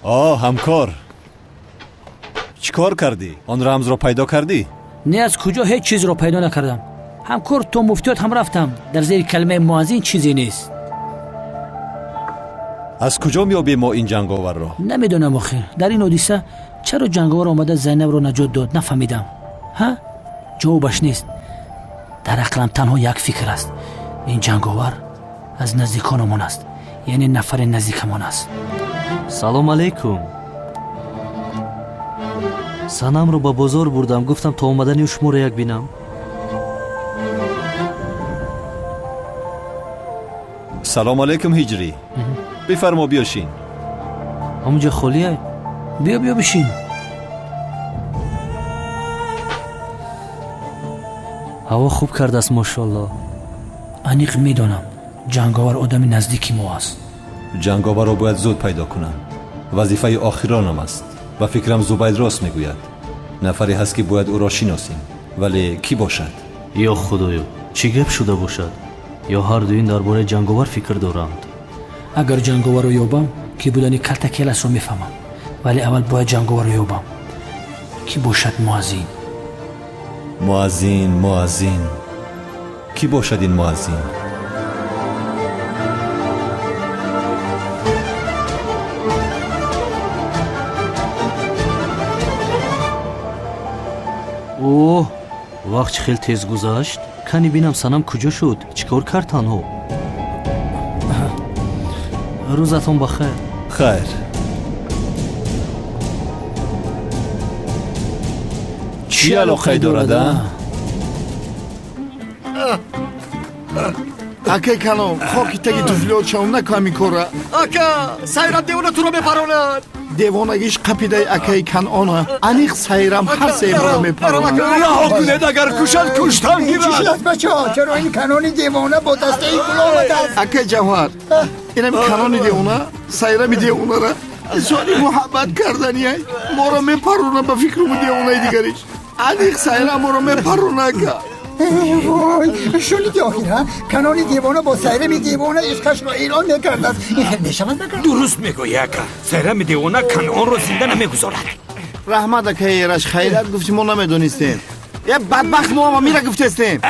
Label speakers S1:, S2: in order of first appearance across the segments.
S1: ҳамкор, чӣ кор кардӣ? Он рамзро пайдо кардӣ?
S2: не аз куҷо ҳеҷ чизро пайдо накардам. ҳамкор то муфтиёт ҳам рафтам. дар зери калимаи муаззин чизе нест.
S1: аз куҷо меёбем мо ин ҷанговарро?
S2: намедонам охир дар ин ҳодиса чаро ҷанговар омада зайнабро наҷот дод, нафаҳмидам. ҷавобаш нест. дар ақлам танҳо як фикр аст. ин ҷанговар аз наздиконамон аст, яъне нафари наздикамон аст.
S3: салом алайкум. санамро ба бозор бурдам, гуфтам то омадани шуморо як бинам.
S1: салом алайкум ҳиҷрӣ. бифармо биёшин.
S3: ҳамунҷа холие?
S2: биё бишин.
S3: ҳаво хуб кардааст мошоалло.
S2: аниқ медонам ҷанговар одами наздики мо аст.
S1: ҷанговарро бояд зуд пайдо кунам. вазифаи охиронам аст. ба фикрам зубайд рост мегӯяд. нафаре ҳаст ки бояд ӯро шиносем. вале кӣ бошад?
S3: ё худоё, чӣ гап шуда бошад? ё ҳардуин дар бораи ҷанговар фикр доранд?
S2: агар ҷанговарро ёбам, ки будани калтакеласро мефаҳмам. вале аввал бояд ҷанговарро ёбам. кӣ бошад муаззин?
S1: муаззин. кӣ бошад ин муаззин?
S3: اوه وقت خیلی تیز گذشت. کنی بینم سنم کجا شد؟ چیکار کرد تنها؟ روزتون بخیر.
S1: خیر. چی علاقه دارده؟
S4: اکه کنم خاکی تگی توفلیات شاون نکامی کره.
S5: اکا سایرم دیوانه تو رو بپرونن.
S4: دیوانگیش قپیده اکه کنانه انیق سایرم هر سیم رو میپرونن.
S5: رها کنید اگر کشد کشتن گیرد.
S6: چی شد بچه ها؟ چرا این کنانی دیوانه با دسته ای گل آمده است؟
S4: اکه جوهر اینم کنانی دیوانه سایرم دیوانه را سوالی محبت کردنی های ما رو میپرونه به فکرم دیوانه دیگریش. انیق سایرم ما رو میپرونه که
S6: وای شنیدی آخیرا کنانی دیوانه با سیرم دیوانه عشقش را اعلان میکرده است. این خیلی نشود نکرد.
S5: درست میگویی اکا سایرم دیوانه کنان رو زنده نمیگذارد.
S4: رحمت اکه ایرش خیرت گفتی ما نمیدونستیم. یه بدبخت ما میره گفتستیم.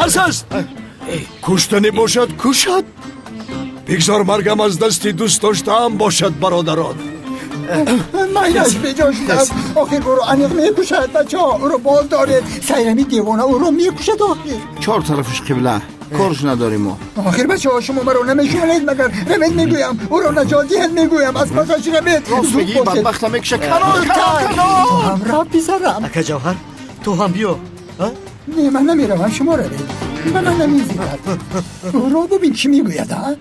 S5: بس کشتنی باشد کشد. بگذار مرگم از دستی دوست داشتم باشد برادران.
S6: مایش بجاش دست آخر برو انیق میکشد بچه ها او رو باز داره سیرمی دیوانه او رو میکشد آخر
S4: چهار طرفش قبله کارش نداریم ما.
S6: آخر بچه ها شما مرا نمیشونید مگر رمید میگویم او رو نجات دهید میگویم از پسش رمید
S4: راست میگی بدبخت میکشه کنان
S6: تو هم را بیزارم
S5: اکا جوهر تو هم بیا.
S6: نه من نمیروم شما رو بید من نمیزید او رو ببین چی میگوید ها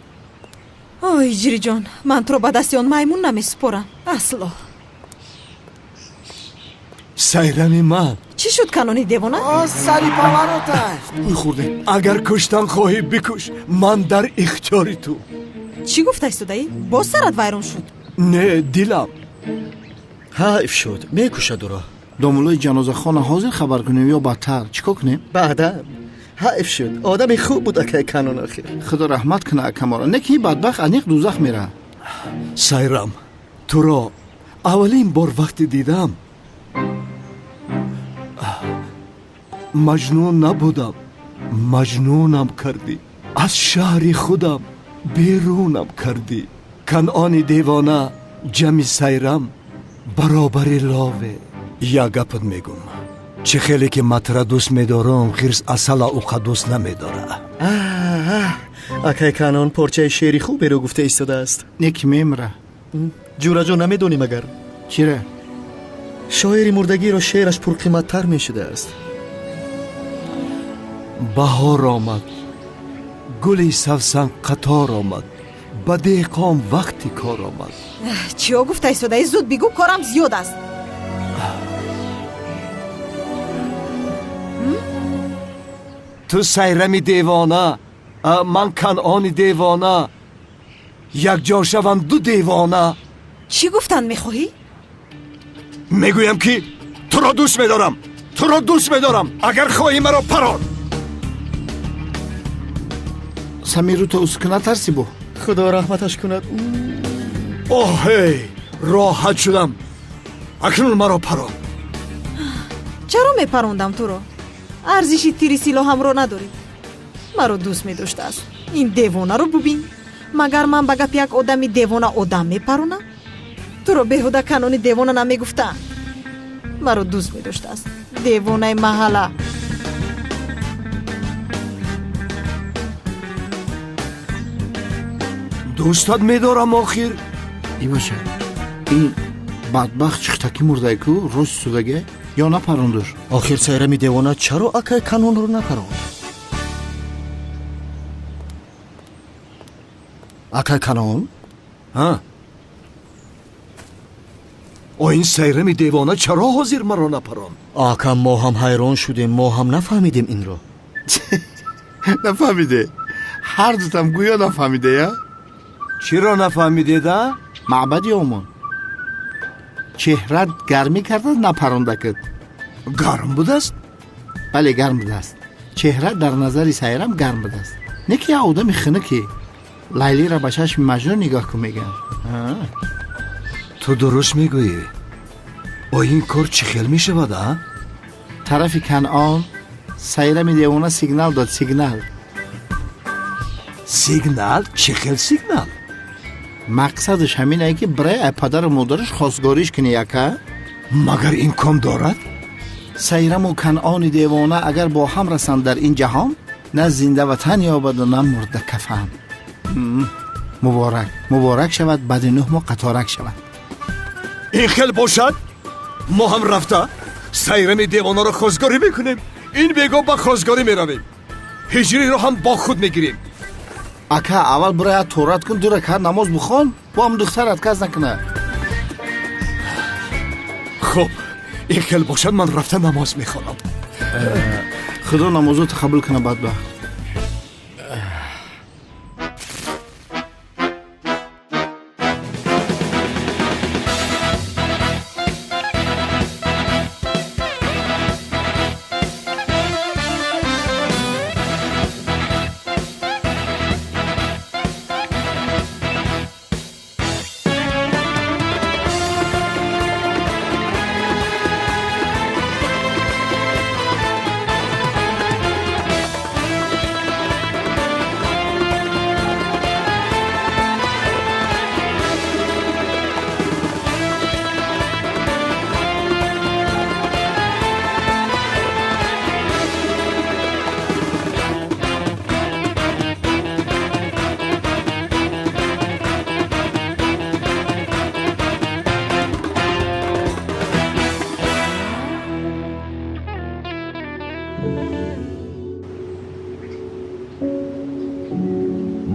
S7: ой ҷириҷон ман туро ба дасти он маймун намесупорам асло.
S5: сайрами ман
S7: чӣ шуд канони девона?
S4: سری پاوروته
S5: اوی خورده اگر کشتن خواهی بکش من در اختیاری تو.
S7: чӣ гуфта истодаӣ? боз сарат вайрон шуд?
S5: نه دلم
S8: حیف شد میکشد او را.
S4: دامولای جنازه خانه حاضر خبر کنیم یا بدتر چیکار کنیم؟
S8: بعدا حیف شد آدم خوب بود اکه کنون آخر.
S4: خدا رحمت کنه اکمارا نکی بدبخت انیق دوزخ میره.
S5: сайрам туро аввалин бор вақте дидам маҷнун набудам. маҷнунам кардӣ. аз шаҳри худам берунам кардӣ. канони девона ҷами сайрам баробари лове. як гапат мегум чӣ хеле ки матра дӯст медорам хирс асала уқа дӯст намедора.
S8: اکه کنون پرچه شعری خوبی رو گفته ایستاده است.
S4: نکی میمره.
S8: جورا جو نمیدونی مگر
S4: چیره؟
S8: شاعری مردگی رو شعرش پرقیمت تر می شده است.
S5: بهار آمد گلی سوسن قطار آمد با دهقان وقتی کار آمد.
S7: чиё гуфта истодаӣ? зуд бигӯ корам зиёд аст.
S5: تو сайрами دیوانه من کنعانی دیوانه یک جا شوم دو دیوانه.
S7: чӣ гуфтан мехоҳӣ?
S5: میگویم که تو را دوست میدارم. تو را دوست میدارم. اگر خواهی مرا پران.
S4: سمیرو تو اسکنه ترسی بو.
S8: خدا رحمتش کند.
S5: اوه راحت شدم. اکنون مرا پران.
S7: چرا میپروندم تو رو؟ ارزشی تیری سیلو هم رو نداری. مرا دوست میداشته است. این دیوانه رو ببین. مگر من به گپ یک آدمی دیوانه آدم میپرونم؟ تو رو بهوده کانونی دیوانه نمیگفتم. مرا دوست میداشته است. دیوانه محله.
S5: دوستت میدارم آخر.
S4: ای باشه این بدبخت چختکی مرده کو روز سودگه یا نپروندر؟
S8: охир сайрами девона чаро акай канонро напаронд? акай канон?
S5: ها این сайрами девона чаро ҳозир маро напаронд?
S8: ака мо ҳам ҳайрон шудем, мо ҳам нафаҳмидем инро.
S4: نفهمیده هر دوتم گویا نفهمیده یا؟
S5: چرا نفهمیده؟
S4: معبدی اومان چهرت گرمی کرده نپرونده کد.
S5: گرم بوده است؟
S4: بله گرم بوده است. چهرت در نظر سایرم گرم بوده است. نه که آدم خنکی لیلی را به چشم مجنون نگاه کن میگن.
S5: تو درست میگویی. این کار چی خیل میشود؟
S4: طرف کنعان سایرم دیوانه سیگنال داد. سیگنال
S5: چی خیل سیگنال؟
S4: مقصدش همینه که برای پدر و مادرش خواستگاریش کنه یکه.
S5: مگر این کام دارد؟
S4: سایرم و کنعان دیوانه اگر با هم رسند در این جهان نه زنده وطن یابد و نه مرده کفن. مبارک شود بعد 9 ماه قطارک شود.
S5: این خیل باشد ما هم رفته سایرم دیوانه رو خواستگاری میکنیم. این بیگو با خواستگاری میرویم. هجری رو هم با خود میگیریم.
S4: اکا اول برای تورات کن 2 رکعت نماز بخون با هم دخترت کس نکنه.
S5: خب این خیل باشد من رفته نماز میخوانم.
S4: خدا نمازو تقبل کنه بدبخت.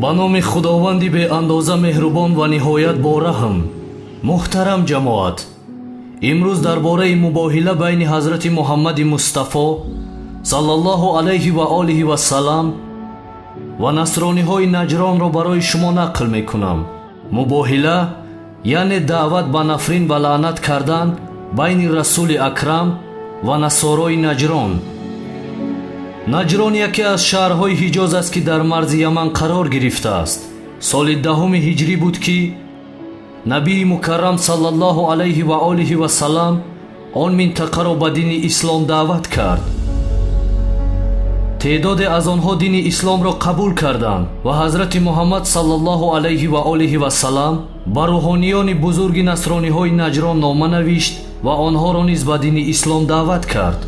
S3: ба номи худованди беандоза меҳрубон ва ниҳоят бораҳм. муҳтарам ҷамоат, имрӯз дар бораи мубоҳила байни ҳазрати муҳаммади мустафо саллаллоҳу алайҳи ва олиҳи вассалам ва насрониҳои наҷронро барои шумо нақл мекунам. мубоҳила яъне даъват ба нафрин ва лаънат кардан байни расули акрам ва насорои наҷрон. наҷрон яке аз шаҳрҳои ҳиҷоз аст ки дар марзи яман қарор гирифтааст. соли 10 ҳиҷрӣ буд ки набии мукаррам саллаллоҳу алайҳи ва олиҳи вассалам он минтақаро ба дини ислом даъват кард. теъдоде аз онҳо дини исломро қабул карданд ва ҳазрати муҳаммад саллаллоҳу алайҳи ва олиҳи вассалам ба рӯҳониёни бузурги насрониҳои наҷрон нома навишт ва онҳоро низ ба дини ислом даъват кард.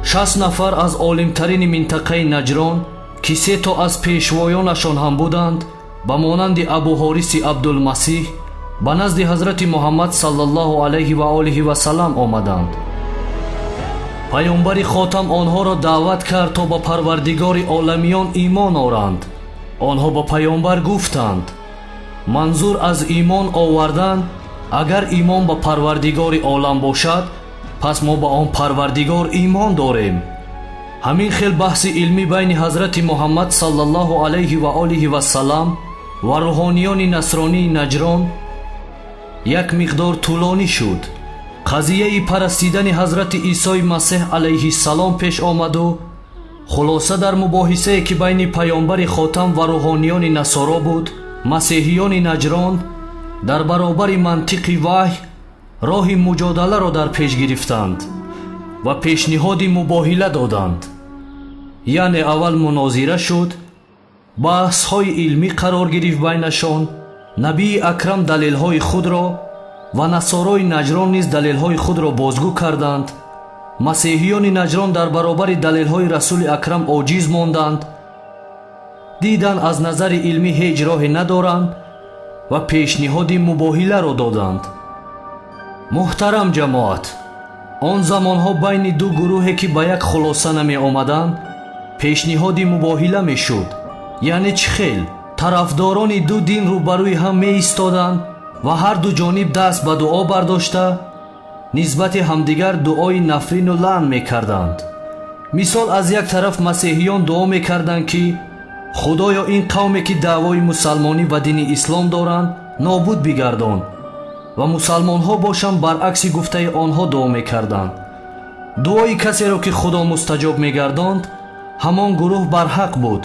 S3: 60 нафар аз олимтарини минтақаи наҷрон ки 3 аз пешвоёнашон ҳам буданд ба монанди абу ҳориси абдулмасиҳ ба назди ҳазрати муҳаммад саллаллоҳу алайҳи ва олиҳи вассалам омаданд. пайғамбари хотам онҳоро даъват кард то ба парвардигори оламиён имон оранд. онҳо ба пайғамбар гуфтанд: манзур аз имон овардан агар имон ба парвардигори олам бошад, пас мо ба он парвардигор имон дорем. ҳамин хел баҳси илмӣ байни ҳазрати муҳаммад саллаллоҳу алайҳи ва олиҳи вассалам ва рӯҳониёни насронии наҷрон як миқдор тӯлонӣ шуд. қазияи парастидани ҳазрати исои масеҳ алайҳиссалом пеш омаду хулоса дар мубоҳисае ки байни пайғамбари хотам ва рӯҳониёни насоро буд, масеҳиёни наҷрон дар баробари мантиқи ваҳй роҳи муҷодаларо дар пеш гирифтанд ва пешниҳоди мубоҳила доданд. яъне аввал мунозира шуд, баҳсҳои илмӣ қарор гирифт байнашон, набии акрам далелҳои худро ва насорои наҷрон низ далелҳои худро бозгӯ карданд. масеҳиёни наҷрон дар баробари далелҳои расули акрам оҷиз монданд, диданд аз назари илмӣ ҳеҷ роҳе надоранд ва пешниҳоди мубоҳиларо доданд. муҳтарам ҷамоат, он замонҳо байни ду гурӯҳе ки ба як хулоса намеомаданд пешниҳоди мубоҳила мешуд. яъне чӣ хел? тарафдорони ду дин рӯбарӯи ҳам меистоданд ва ҳар ду ҷониб даст ба дуо бардошта нисбати ҳамдигар дуои нафрину лаън мекарданд. мисол, аз як тараф масеҳиён дуо мекарданд ки худоё ин қавме ки даъвои мусалмонӣ ва дини ислом доранд нобуд бигардон, ва мусалмонҳо бошанд баръакси гуфтаи онҳо дуо мекарданд. дуои касеро ки худо мустаҷоб мегардонд ҳамон гурӯҳ барҳақ буд,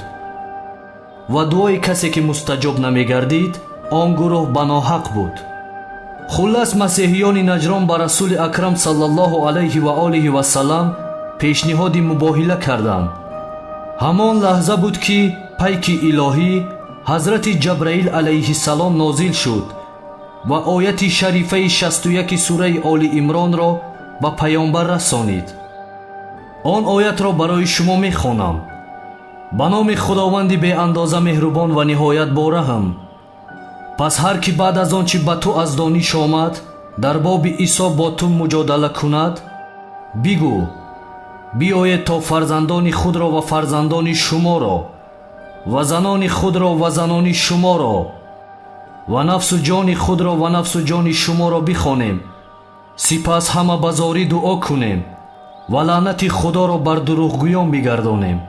S3: ва дуои касе ки мустаҷоб намегардид он гурӯҳ ба ноҳақ буд. хуллас масеҳиёни наҷрон ба расули акрам саллаллоҳу алайҳи ва олиҳи васалам пешниҳоди мубоҳила карданд. ҳамон лаҳза буд ки пайки илоҳӣ ҳазрати ҷабраил алайҳиссалом нозил шуд ва ояти шарифаи 61 сураи Оли Имронро ба паёмбар расонид. он оятро барои шумо мехонам. ба номи худованди беандоза меҳрубон ва ниҳоят бораҳм. пас ҳар ки баъд аз он чи ба ту аз дониш омад дар боби Исо бо ту муҷодала кунад, бигӯ: биёед то фарзандони худро ва фарзандони шуморо ва занони худро ва занони шуморо ва нафсу ҷони худро ва нафсу ҷони шуморо бихонем, сипас ҳама ба зорӣ дуо кунем ва лаънати худоро бар дурӯғгӯён бигардонем.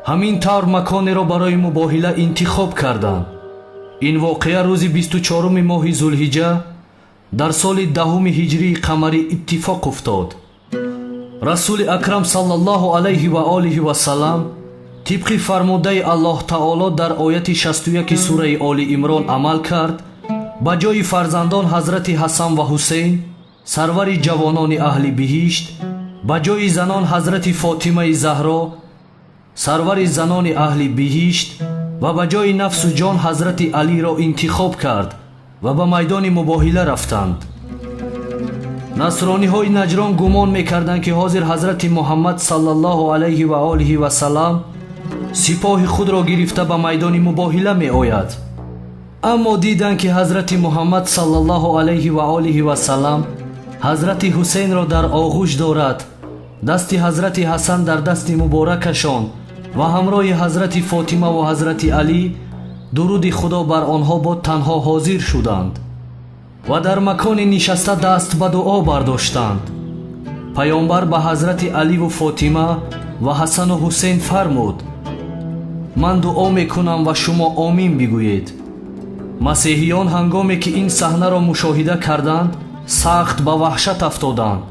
S3: ҳамин тавр маконеро барои мубоҳила интихоб карданд. ин воқеа рӯзи 24 моҳи зулҳиҷа дар соли 10 ҳиҷрии қамарӣ иттифоқ уфтод. расули акрам саллаллоҳу алайҳи ва олиҳи васалам тибқи фармодаи Аллоҳ таоло дар ояти 61 сураи Оли Имрон амал кард. ба ҷои фарзандон ҳазрати Ҳасан ва Ҳусейн, сарвари ҷавонони аҳли биҳишт, ба ҷои занон ҳазрати Фотимаи Заҳро, сарвари занони аҳли биҳишт, ва ба ҷои нафсу ҷон ҳазрати Алиро интихоб кард ва ба майдони мубоҳила рафтанд. насрониҳои наҷрон гумон мекарданд ки ҳозир ҳазрати Муҳаммад саллаллоҳу алайҳи ва олиҳи васалам сипоҳи худро гирифта ба майдони мубоҳила меояд. аммо диданд ки ҳазрати Муҳаммад саллаллоҳу алайҳи ва олиҳи васалам ҳазрати Ҳусейнро дар оғӯш дорад, дасти ҳазрати Ҳасан дар дасти муборакашон ва ҳамроҳи ҳазрати Фотима ва ҳазрати Алӣ дуруди худо бар онҳо бод танҳо ҳозир шуданд ва дар макони нишаста даст ба дуо бардоштанд. паёмбар ба ҳазрати Аливу Фотима ва Ҳасану Ҳусейн фармуд: ман дуо мекунам ва шумо омин бигӯед. масеҳиён ҳангоме ки ин саҳнаро мушоҳида карданд сахт ба ваҳшат афтоданд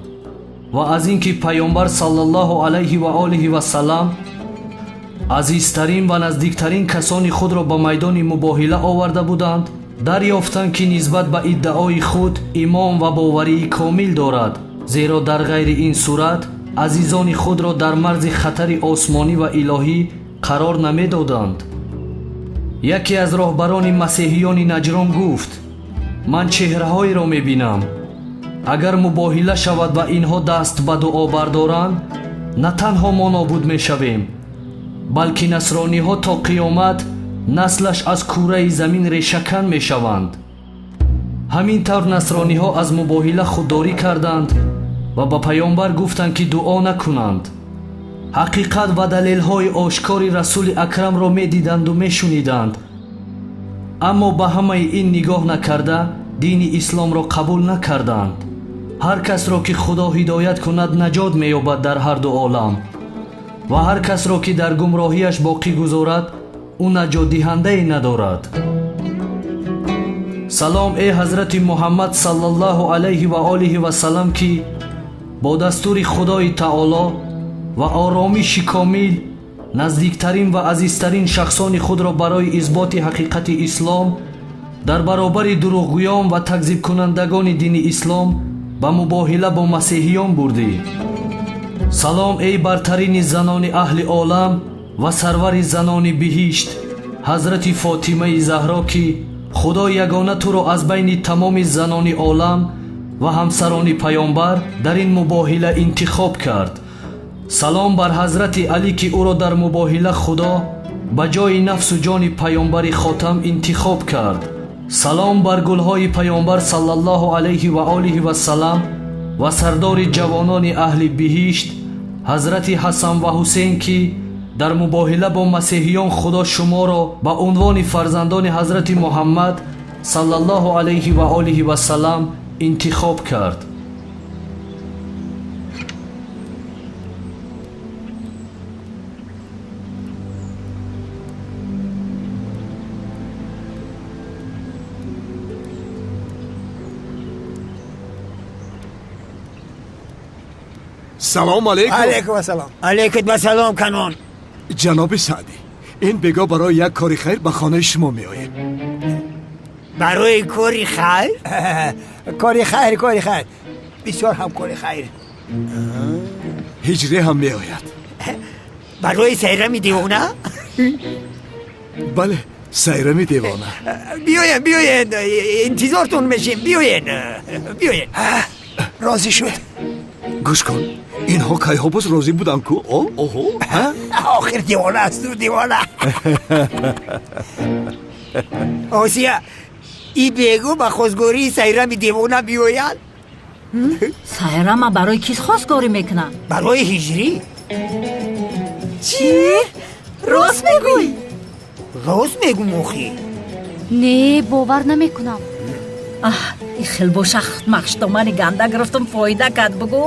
S3: ва аз ин ки паёмбар саллаллоҳу алайҳи ва олиҳи васалам азизтарин ва наздиктарин касони худро ба майдони мубоҳила оварда буданд, дарёфтанд ки нисбат ба иддаои худ имон ва боварии комил дорад, зеро дар ғайри ин сурат азизони худро дар марзи хатари осмонӣ ва илоҳӣ қарор намедоданд. яке аз роҳбарони масеҳиёни наҷрон гуфт: ман чеҳраҳоеро мебинам. агар мубоҳила шавад ва инҳо даст ба дуо бардоранд, на танҳо мо нобуд мешавем, балки насрониҳо то қиёмат наслаш аз кураи замин решакан мешаванд. ҳамин тавр насрониҳо аз мубоҳила худдорӣ карданд ва ба паёмбар гуфтанд ки дуо накунанд. ҳақиқат ва далелҳои ошкори расули акрамро медиданду мешуниданд, аммо ба ҳамаи ин нигоҳ накарда дини исломро қабул накарданд. ҳар касро ки худо ҳидоят кунад наҷот меёбад дар ҳарду олам, ва ҳар касро ки дар гумроҳиаш боқӣ гузорад ӯ наҷотдиҳандае надорад. салом э ҳазрати Муҳаммад саллаллоҳу алайҳи ва олиҳи васалам ки бо дастури худои таоло ва оромиши комил наздиктарин ва азизтарин шахсони худро барои исботи ҳақиқати ислом дар баробари дурӯғгӯён ва такзибкунандагони дини ислом ба мубоҳила бо масеҳиён бурдӣ. салом эй бартарини занони аҳли олам ва сарвари занони биҳишт, ҳазрати фотимаи заҳро ки худо ягона туро аз байни тамоми занони олам ва ҳамсарони паёнбар дар ин мубоҳила интихоб кард. салом бар ҳазрати алӣ ки ӯро дар мубоҳила худо ба ҷои нафсу ҷони паёнбари хотам интихоб кард. салом бар гулҳои паёнбар саллаллоҳу алайҳи ва олиҳи васалам ва сардори ҷавонони аҳли биҳишт, ҳазрати ҳасан ва ҳусейн ки дар мубоҳила бо масеҳиён худо шуморо ба унвони фарзандони ҳазрати муҳаммад саллаллоҳу алайҳи ва олиҳи васалам интихоб кард.
S5: салом алейкум.
S6: алейкум ассалом. алейкум ассалом канон.
S5: ҷаноби саъдӣ, ин бегоҳ барои як кори хайр ба хонаи шумо меояд.
S6: барои кори хайр? кори хайр, кори хайр. бисёр ҳам кори хайр.
S5: ҳиҷрӣ ҳам меояд.
S6: барои сайрами девона?
S5: бале, сайрами девона.
S6: биёен, биёен, интизортун мешим. биёен, биёен. розӣ шуд.
S5: гӯш кун, инҳо кайҳо боз розӣ буданд ку? оҳо,
S6: охир девона асту, девона. осия, и бегу ба хозгории сайрами девона биёяд?
S9: сайрама барои кис хостгорӣ мекунад?
S6: барои ҳиҷрӣ.
S7: чӣ? рост мегӯй?
S6: рост мегӯм охӣ.
S9: не бовар намекунам. ин хелбошах махштомани ганда гирифтам, фоида кард. бугу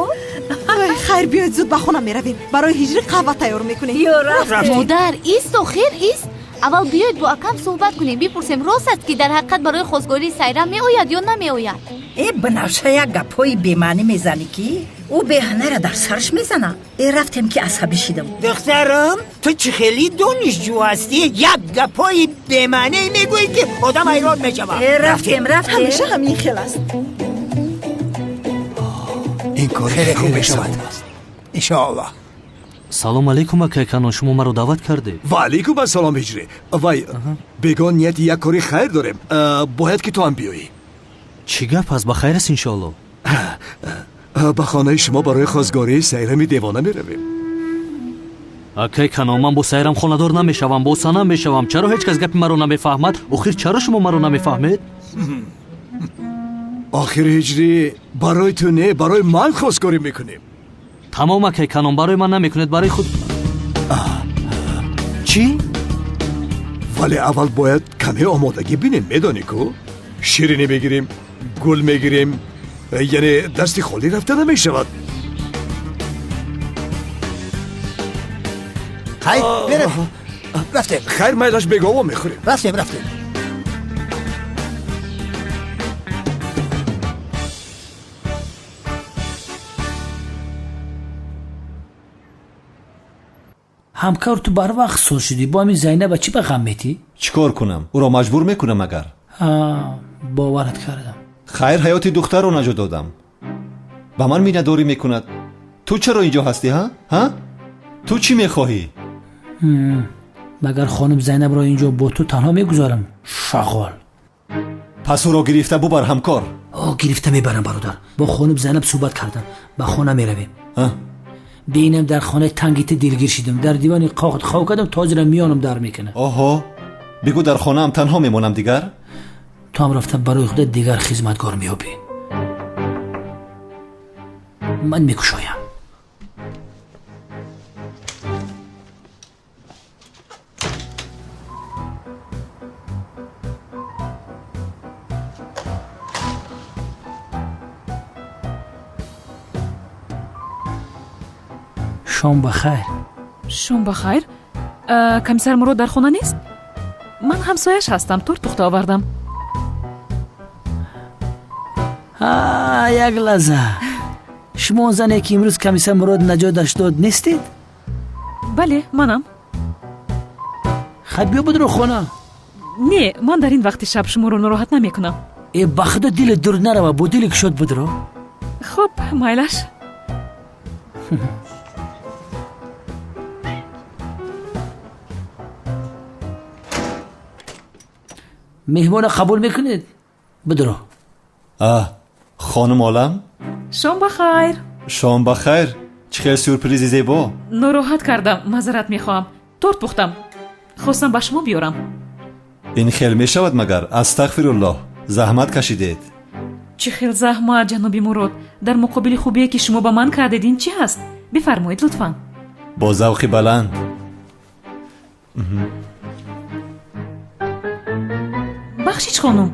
S7: хайр, биёед зуд ба хона меравем. барои ҳиҷрӣ қаҳва тайёр мекунем.
S10: модар, ист охир ист. аввал биёед бо акам суҳбат кунем, бипурсем рост аст ки дар ҳақиқат барои хостгории сайрам меояд ё намеояд.
S9: бинавша як гапҳои бемаънӣ мезанӣ ки ӯ беҳанаро дар сарш мезана. рафтем ки асабӣ шидам.
S6: духтарам, ту чӣ хеле донишҷӯ ҳастӣ? як гапҳои бемаънӣ мегӯӣ ки одам ҳайрон мешавад.
S9: рафтем.
S7: ҳамеша ҳамин хел аст.
S5: ин кори
S6: хеле хуб мешавад иншоаллоҳ.
S3: салом алейкум акай канон, шумо маро даъват кардед?
S5: ва алейкум ассалом ҳиҷрӣ. вай бегон нияти як кори хайр дорем, бояд ки ту ҳам биёӣ.
S3: чӣ гап аст? ба хайр аст иншоаллоҳ.
S5: ба хонаи шумо барои хозгории сайрами девона меравем.
S3: акай канон, ман бо сайрам хонадор намешавам, бо санам мешавам. чаро ҳеҷ кас гапи маро намефаҳмад? охир чаро шумо маро намефаҳмед?
S5: охир ҳиҷрӣ, барои ту не, барои ман хозгорӣ мекунем.
S3: тамом акай канон, барои ман намекунед, барои худ. чӣ?
S5: вале аввал бояд каме омодагӣ бинем, медонӣ ку? ширинӣ мегирем, гул мегирем, яъне дасти холӣ рафта намешавад.
S6: хайр, берем. рафтем.
S5: хайр, майлаш бегово мехӯрем.
S6: рафтем.
S2: ҳамкор, ту барвақт сол шудӣ. бо ҳамин зайнаба чӣ ба ғам метӣ?
S1: чӣ кор кунам? ӯро маҷбур мекунам агар?
S2: боварат кардам.
S1: хайр ҳаёти духтарро наҷот додам. ба ман миннатдорӣ мекунад. ту чаро инҷо ҳастӣ? ҳа? ту чӣ мехоҳӣ?
S2: магар хонум зайнабро инҷо бо ту танҳо мегузорам? шағол.
S1: пас ӯро гирифта бубар ҳамкор.
S2: гирифта мебарам бародар. бо хонум зайнаб суҳбат кардам. ба хона меравем. бинам дар хонаи тангите дилгир шидам. дар дивони қоғат хов кардам, тозира миёнам дар мекунад.
S1: оҳо, бигӯ дар хонаам танҳо мемонам дигар?
S2: ту ҳам рафта барои худат дигар хизматгор меёбӣ. ман мекушоям. шом бахайр.
S11: шом бахайр. комиссар мурод дар хона нест? ман ҳамсояш ҳастам, торт пухта овардам.
S2: як лаҳза. шумо он зане ки имрӯз комиссар мурод наҷоташ дод нестед?
S11: бале, манам.
S2: хай биё бидро хона.
S11: не ман дар ин вақти шаб шуморо нороҳат намекунам.
S2: ба худо дилет дур нарава, бо дили кушод будро.
S11: хуб майлаш.
S2: меҳмона қабул мекунед? бидро.
S1: хонум олам,
S11: шом бахайр.
S1: шом бахайр. чӣ хел сюрпризи зебо.
S11: нороҳат кардам, маъзарат мехоҳам. торт пухтам, хостам ба шумо биёрам.
S1: ин хел мешавад магар? астағфируллоҳ, заҳмат кашидед.
S11: чӣ хел заҳмат ҷаноби мурод? дар муқобили хубие ки шумо ба ман кардед ин чӣ ҳаст? бифармоед лутфан.
S1: бо завқи баланд.
S11: бахшич хонум,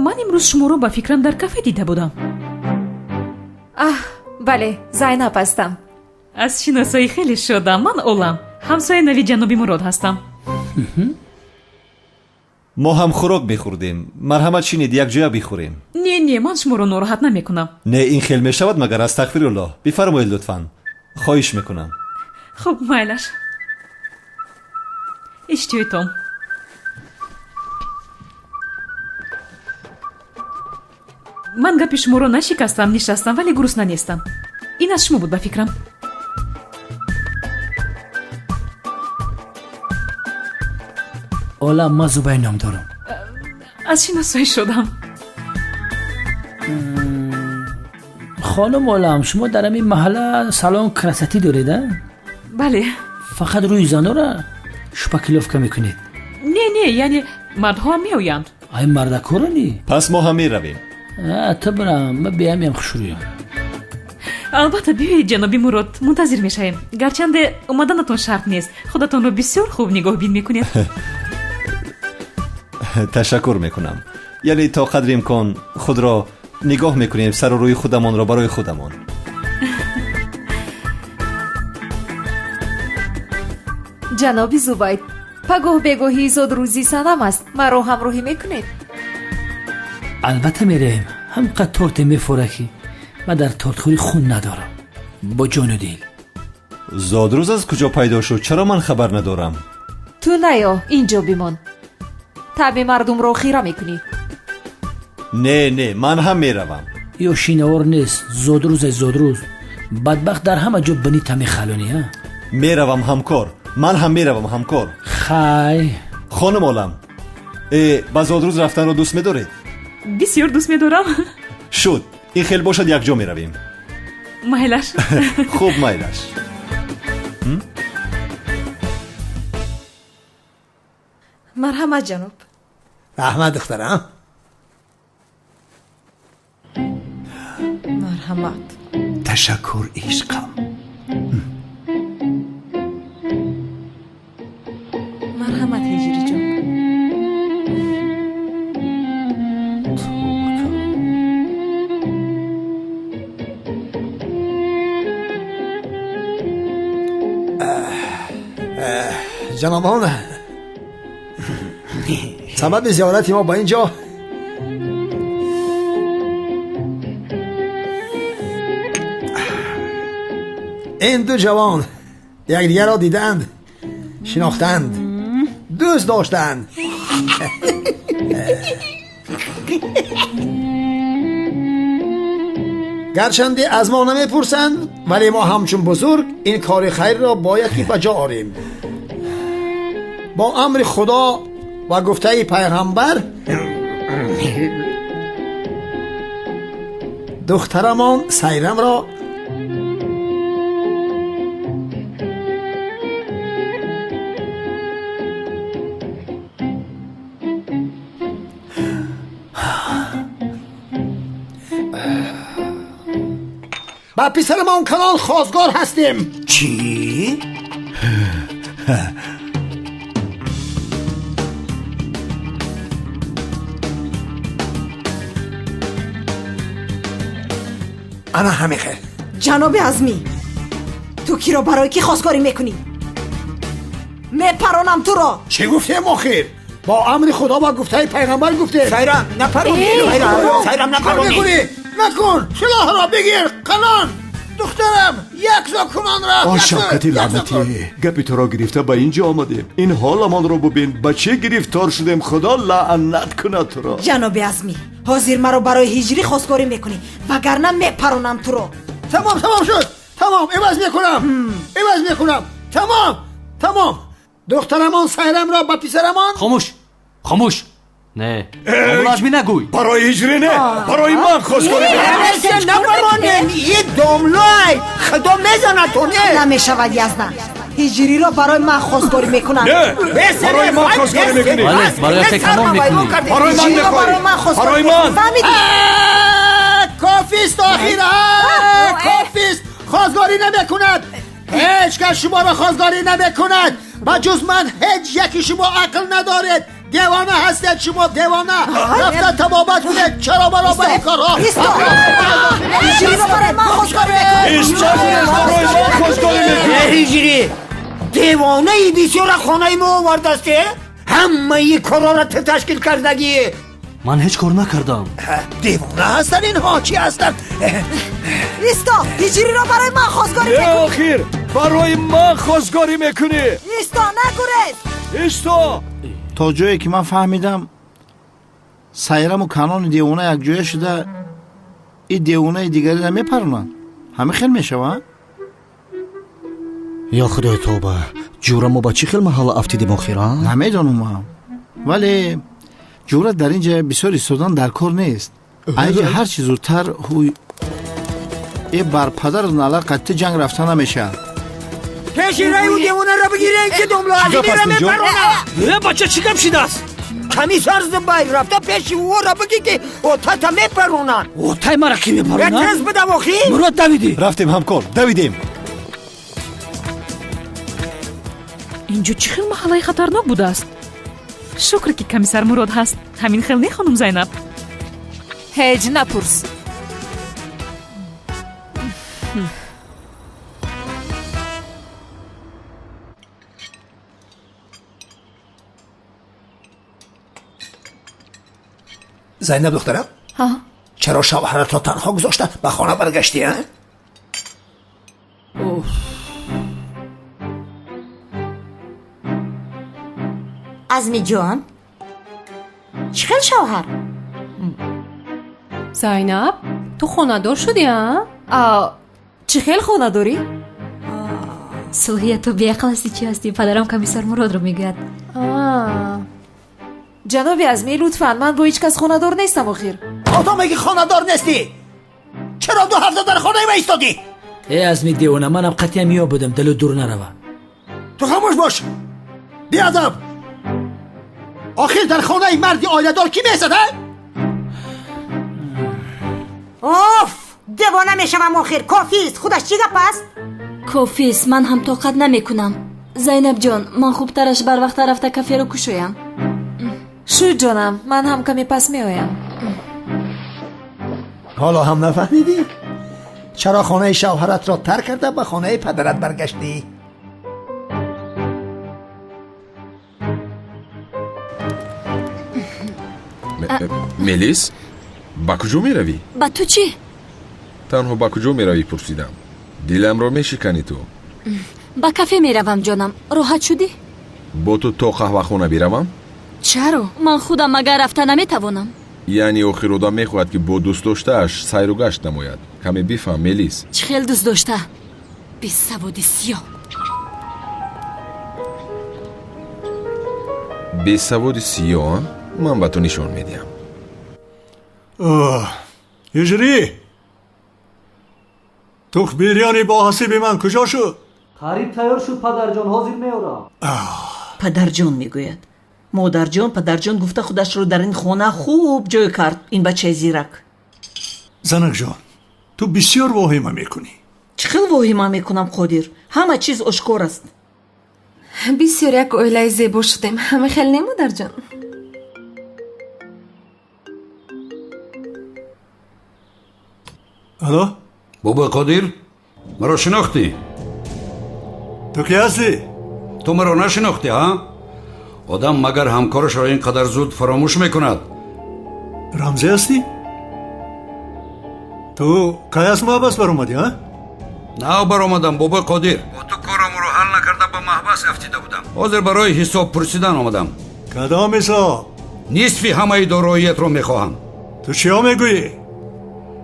S11: ман имрӯз шуморо ба фикрам дар кафе дида будам.
S12: бале, зайнаб ҳастам.
S11: аз шиносоӣ хеле шодам. ман олам, ҳамсояи нави ҷаноби мурод ҳастам.
S1: мо ҳам хӯрок бихӯрдем. марҳамат шинед, якҷоя бихӯрем.
S11: не ман шуморо нороҳат намекунам.
S1: не ин хел мешавад магар? астағфируллоҳ, бифармоед лутфан. хоҳиш мекунам.
S11: хуб майлаш. иштиёйтон. ман гапи шуморо нашикастам, нишастам, вале гурусна нестам. ин аз шумо буд ба фикрам.
S2: олам, ман зубай ном дорам.
S11: аз шиносоӣ шудам.
S2: хонум олам, шумо дар ҳамин маҳалла салон красатӣ доред?
S11: бале.
S2: фақат рӯи занора шупакиловка мекунед?
S11: не яъне мардҳо ҳам меоянд.
S2: ай мардакорони?
S1: пас мо ҳам меравем.
S2: то бирам, ман беҳамиам хушрӯям.
S11: албатта биёед ҷаноби мурод, мунтазир мешавем. гарчанде омаданатон шарт нест. худатонро бисёр хуб нигоҳбин мекунед.
S1: ташаккур мекунам. яъне то қадри имкон худро нигоҳ мекунем, сару рӯи худамонро барои худамон.
S12: ҷаноби зубайд, пагоҳ бегоҳӣ зодрӯзи санам аст. маро ҳамроҳӣ мекунед?
S2: албатта меравем. ҳамқадр торте мефора ки ман дар тортхӯрӣ хун надорам. бо ҷону дил.
S1: зодрӯз аз куҷо пайдо шуд? чаро ман хабар надорам?
S12: ту наё, инҷо бимон. таъми мардумро хира мекунӣ.
S1: не ман ҳам меравам.
S2: ё шиновор нест. зодрӯз бадбахт дар ҳама ҷо бинита мехалонӣ.
S1: меравам ҳамкор. ман ҳам меравам ҳамкор.
S2: хай
S1: хонум олам, ба зодрӯз рафтанро дӯст медоред?
S11: бисёр дӯст медорам.
S1: шуд, ин хел бошад якҷо меравем.
S11: майлаш.
S1: хуб майлаш.
S7: марҳамат ҷаноб.
S6: раҳмат духтарам.
S7: марҳамат.
S5: ташаккур ишқам.
S7: марҳамат ҳиҷриҷон.
S6: ҷанобон, сабаби зиёрати мо ба ин ҷо ин ду ҷавон якдигарро диданд, шинохтанд, дӯст доштанд. гарчанде аз мо намепурсанд, вале мо ҳамчун бузург ин кори хайрро бояд ки ба ҷо орем. бо амри худо ва гуфтаи пайғамбар духтарамон сайрамро با پسرمان کنان خواستگار هستیم.
S5: چی؟
S6: انا همه خیر.
S7: جناب عزمی، تو کی رو برای کی خواستگاری میکنی؟ میپرانم تو را.
S6: چه گفته مخیر؟ با امر خدا و گفته پیغمبر گفته.
S5: سایرم نپرونی. سایرم نپرونی.
S6: نکن. سلاح را بگیر. قنان. دخترم یک زاکنان را
S5: آه شوکتی لعنتی گپی تو را گرفته به اینجا آمدیم این حالمان را ببین بچه گرفتار شدیم خدا لعنت کنه تو را
S7: جناب عظمی حاضر مرا برای هجری خواستگاری میکنی وگرنه میپرونم تو رو.
S6: تمام شد تمام عوض میکنم تمام دخترمان سایرم را با پسرمان
S3: خاموش نه لازمی نگوی
S5: برای هجری نه برای من خواستگاری
S6: نبرانیم یه دوملای خدا میزنه تو نه
S7: نمیشود یزدان هجری را برای من خواستگاری میکنن.
S5: نه برای من خواستگاری میکنی
S3: برای تکمام میکنی
S5: برای من نخواهی برای من
S6: کافیست آخیره کافیست خواستگاری نمیکند هیچ کس شما را خواستگاری نمیکند بجز من هیچ یکی شما عقل ندارید دیوانه هستید شما دیوانه رفته تبابت کنید چرا برای به این کارها
S7: هجری را برای من خواستگاری میکنی.
S6: هجری دیوانه ای بسیار خانه ما آوردسته همه ای کارا را تشکیل کردگی
S3: من هیچ کار نکردم
S6: دیوانه هستن اینها چی هستن
S7: ایستا هجری را برای من خواستگاری میکنی.
S5: آخر برای من خواستگاری میکنی
S7: ایستا نگوریز
S5: ایستا
S4: تا جایی که من فهمیدم سایرم و کنان دیوانه یک جویه شده این دیوانه دیگری نمیپرونن همه خیل میشوند.
S13: یا خدای توبه جورا ما با چی خیل محل افتیدیم آخیرا
S4: نمیدونم هم ولی جورا در اینجا بسیار ایستادن در کار نیست اگه هر چی زودتر ای بر پدر و ناله قطع جنگ رفتن نمیشه
S6: پیشیره او دیوانه را بگیرین که دملو عزیزی را میپرونه
S2: بچه چی کم شده است
S6: کمی سرز باید رفته پیشی او را بگی که او تا میپرونن
S2: او تای مرا کی میپرونن
S6: بترز بدم آخی
S2: مراد دویدی
S1: رفتیم همکار دویدیم
S11: اینجا چی خیلی محله خطرناک بوده است شکر که کمیسر مراد هست همین خیلی نه خانم زینب
S12: هیچ نپرس
S6: زینب دخترم چرا شوهرت را تنها گذاشته به خانه برگشتی ها؟
S14: عزمی جان چی خیل شوهر
S12: زینب تو خانه دار شدی ها؟ چی خیل خانه داری؟
S9: سوهیه تو بیعقل هستی چی هستی پدرم کمیسر مراد رو میگوید
S12: جناب عظمی لطفاً من با هیچ کس خانه دار نیستم آخیر
S6: تو میگی خانه دار نیستی چرا 2 هفته در خانه ما ایستادی
S2: ای عظمی دیوانه منم قطعی میو بودم دلو دور نروه
S6: تو خاموش باش بیادب آخر در خانه مردی آیله دار کی میزده
S14: اوف دیوانه میشم آخر کافیست خودش چی گپ است
S9: کافیست من هم طاقت نمیکنم زینب جان من خوبترش بر وقت رفته کافه رو کشویم
S12: شو جانم من هم کمی پس میایم
S6: حالا هم نفهمیدی چرا خانه شوهرت را ترک کرده به خانه پدرت برگشتی
S15: ملیس با کجا می روی؟
S9: با تو چی؟
S15: تنها با کجا می روی پرسیدم دیلم را می شکنی تو
S9: با کافه می روم جانم راحت شدی؟
S15: با تو تا قهوه خونه بیروم؟
S9: چرا؟ من خودم مگر رفته نمی توانم
S15: یعنی آخر آدم می خواهد که با دوست داشتهش سیر و گشت نماید کمی بفهم ملیس
S9: چه خیلی دوست داشته؟ بی سواد سیاه
S15: بی سواد سیاه من به تو نشان میدیم
S5: هجری توخ بیریانی با حسیب من کجا شد؟
S2: قریب تیار شد پدرجان حاضر میارم
S16: پدرجان میگوید مادرجان پدرجان گفته خودش رو در این خانه خوب جای کرد این بچه زیرک
S5: زنک جان تو بسیار واهمه میکنی
S16: چه خیلی واهمه میکنم قادر همه چیز آشکار است
S12: بسیار یک اویله زیبا شدیم همه خیلی نه مادرجان
S5: الو
S17: بابا قادر مرا شناختی؟
S5: تو کی هستی؟
S17: تو مرا نشناختی ها؟ آدم مگر همکارش را اینقدر زود فراموش میکند؟
S5: رمزی هستی؟ تو کی از ما بس بر اومدی ها؟
S17: на баромадам бобои қодир. бо ту корамро ҳал накарда ба маҳбас афтида будам. ҳозир барои ҳисоб пурсидан омадам.
S18: кадом ҳисоб?
S17: нисфи ҳамаи дороиятро мехоҳам.
S18: ту чиё мегӯӣ?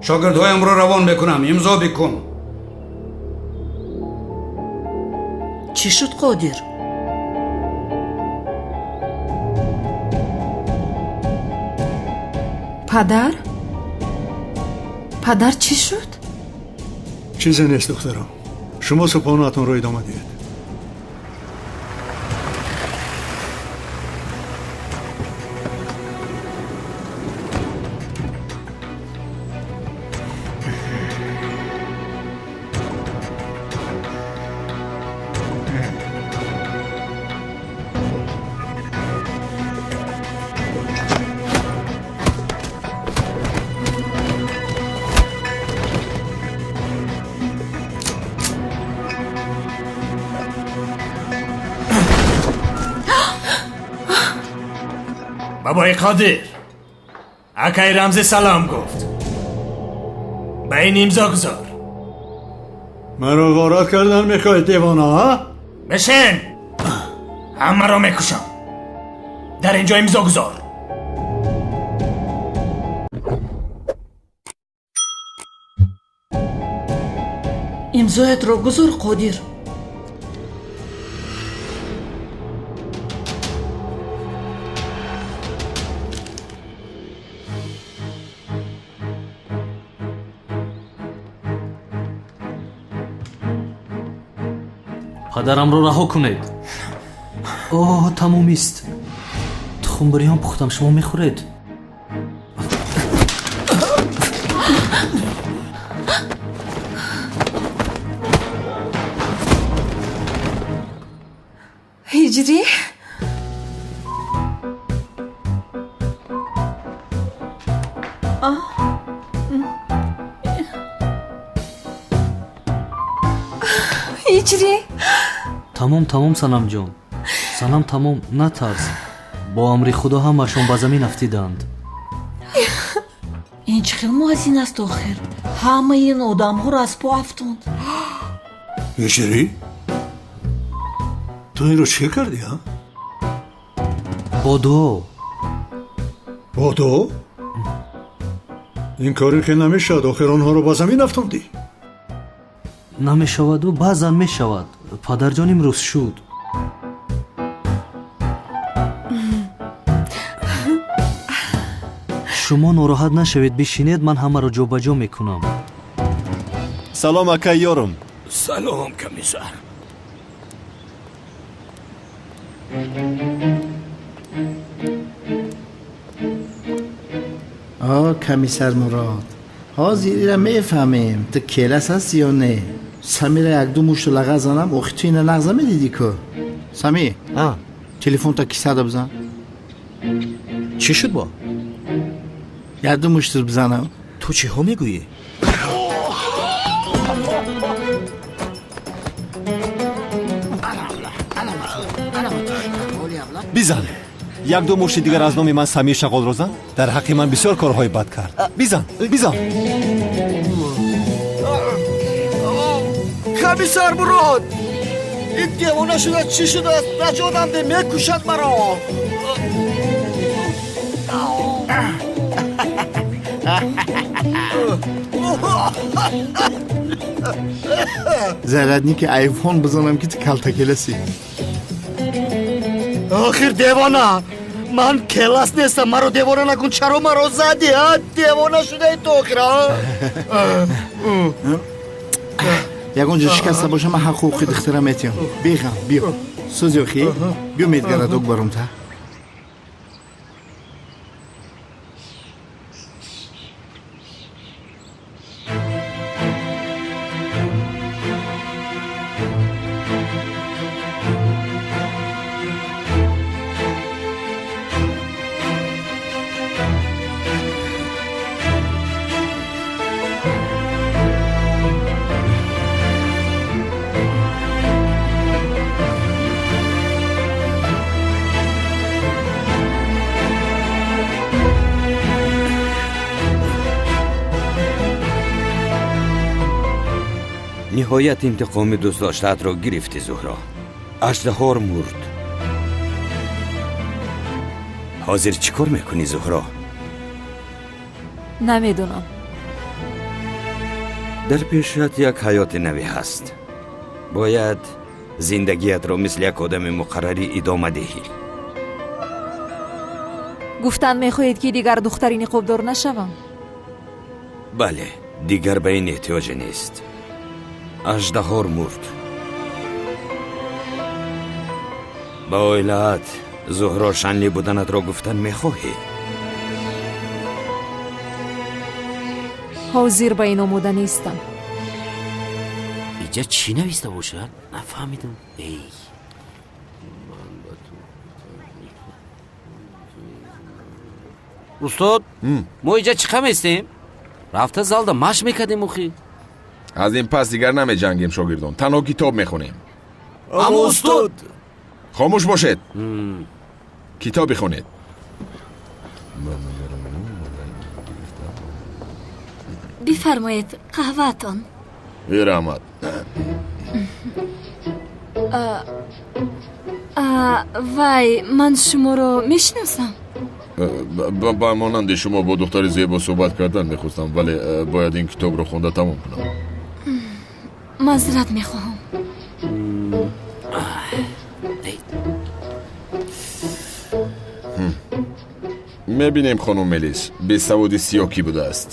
S17: шогирдҳоямро равон мекунам. имзо бикун.
S16: чӣ шуд қодир?
S12: падар чӣ шуд?
S18: чизе нест духтарам. шумо субҳонаатонро идома диҳед.
S19: бабои қодир, акай рамзи салом гуфт. ба ин имзо гузор.
S18: маро ғорат кардан мехоҳед девона, ҳа?
S19: бишин, ҳамаро мекушам. дар инҷо имзо гузор.
S16: имзоятро гузор қодир.
S3: падарамро раҳо кунед. оҳ, тамомист. тухмбуриён пухтам, шумо мехӯред?
S12: ҳиҷрӣ? ҳиҷрӣ?
S3: тамом санамҷон. санам тамом, натарс. бо амри худо ҳамаашон ба замин афтиданд.
S16: ин чӣ хел муазин аст охир? ҳамаи ин одамҳоро аз по афтонд.
S18: ҳиҷрӣ? ту инро чӣ кардӣ, ҳа? бодо? ин коре ки намешавад, охир онҳоро ба замин афтондӣ.
S3: намешаваду баъзан мешавад. падарҷон имрӯз шуд. шумо нороҳат нашавед, бишинед, ман ҳамаро ҷобаҷо мекунам.
S1: салом акай ёрум.
S19: салом комиссар.
S4: комиссар мурод, ҳозир ира мефаҳмем ту келас ҳасти ё не. самира як-ду мушт лаға занам, охи ту ина нағза медиди ку. сами, телефонта кисада бизан.
S13: чӣ шуд бо?
S4: як-ду муштр бизанам.
S13: ту чиҳо мегӯӣ?
S1: бизан. як-ду мушти дигар аз номи ман самир шағолро зан. дар ҳаққи ман бисёр корҳои бад кард. бизан.
S6: комиссар мурод, ин девона шуда чӣ шудааст? наҷотам де, мекушад маро.
S4: зарядни ки айфон бизанам ки ту калтакеласи.
S6: охир девона, ман келас нестам, маро девона накун. чаро маро зади? девона шудаи ту охир?
S4: ягон ҷо шикаста боша, ман ҳақуқи духтара метиём. бехам, биё. сӯзи охи, биё медгарадок барумта.
S17: ниҳоят интиқоми дӯстдоштаатро гирифтӣ зуҳро. аждаҳор мурд. ҳозир чӣ кор мекунӣ зуҳро?
S12: намедонам.
S17: дар пешат як ҳаёти навӣ ҳаст. бояд зиндагиятро мисли як одами муқаррарӣ идома диҳӣ.
S12: гуфтан мехоҳед ки дигар духтари ниқобдор нашавам?
S17: бале, дигар ба ин эҳтиёҷе нест. аждаҳор мурд. ба оилаат зуҳро шанли буданатро гуфтан мехоҳӣ?
S12: ҳозир ба ин омода нестам.
S20: инҷа чӣ нависта бошад? нафаҳмидам. эй устод, мо инҷа чӣ қам ҳастем? рафта залда машқ мекардем охи.
S15: аз ин пас дигар намеҷангем шогирдон, танҳо китоб мехонем.
S20: аммо устод,
S15: хомӯш бошед. китоб бихонед.
S10: бифармоед қаҳваатон.
S15: бираҳмат.
S10: вай, ман шуморо мешиносам.
S15: ба монанди шумо бо духтари зебо суҳбат кардан мехостам, вале бояд ин китобро хонда тамом кунам.
S10: маъзират мехоҳам.
S15: мебинем хонум мелис бесаводи сиёҳ кӣ будааст.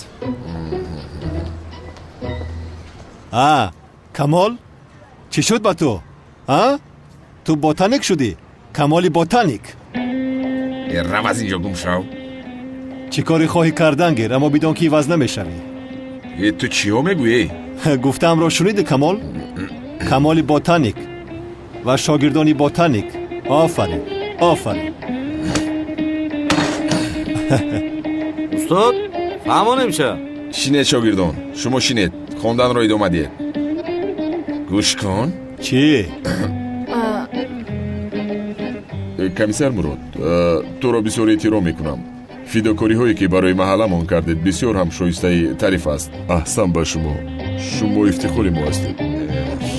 S1: камол, чӣ шуд ба ту? ту ботаник шудӣ? камоли ботаник?
S15: рав аз инҷо гум шав.
S1: чӣ кори хоҳӣ кардан гир, аммо бидон ки иваз намешавӣ.
S15: ту чиҳо мегӯӣ?
S1: гуфтаамро шунидӣ камол? камоли ботаник ва шогирдони ботаник. офарин, офарин.
S20: устод, фаҳмонемча?
S15: шинед шогирдон, шумо шинед, хонданро идома диҳед. гӯш кун.
S1: чӣ?
S15: комиссар мурод, туро бисёр эҳтиром мекунам. фидокориҳое ки барои маҳалламон кардед бисёр ҳам шоистаи таъриф аст. аҳсан ба шумо. шумо ифтихори мо ҳастед.